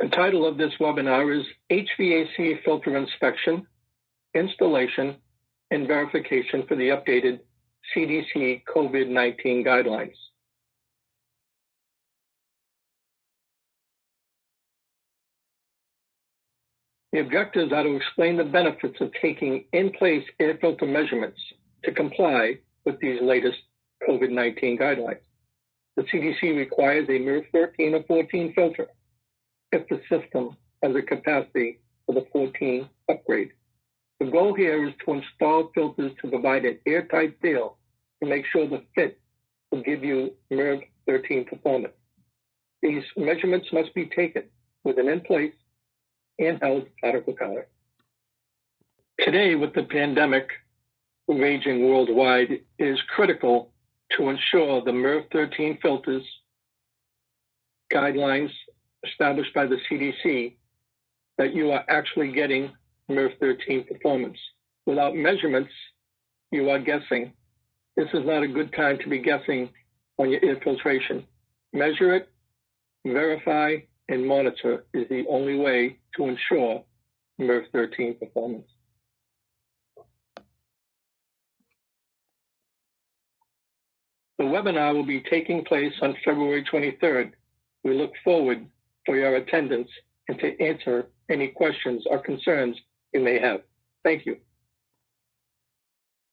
The title of this webinar is HVAC Filter Inspection, Installation, and Verification for the updated CDC COVID-19 guidelines. The objectives are to explain the benefits of taking in-place air filter measurements to comply with these latest COVID-19 guidelines. The CDC requires a MERV 13 or 14 filter if the system has a capacity for the 14 upgrade. The goal here is to install filters to provide an airtight seal to make sure the fit will give you MERV 13 performance. These measurements must be taken with an in-place handheld particle counter. Today, with the pandemic raging worldwide, it is critical to ensure the MERV 13 filters guidelines established by the CDC that you are actually getting MERV 13 performance. Without measurements, you are guessing. This is not a good time to be guessing on your air filtration. Measure it, verify, and monitor is the only way to ensure MERV 13 performance. The webinar will be taking place on February 23rd. We look forward for your attendance and to answer any questions or concerns you may have. Thank you.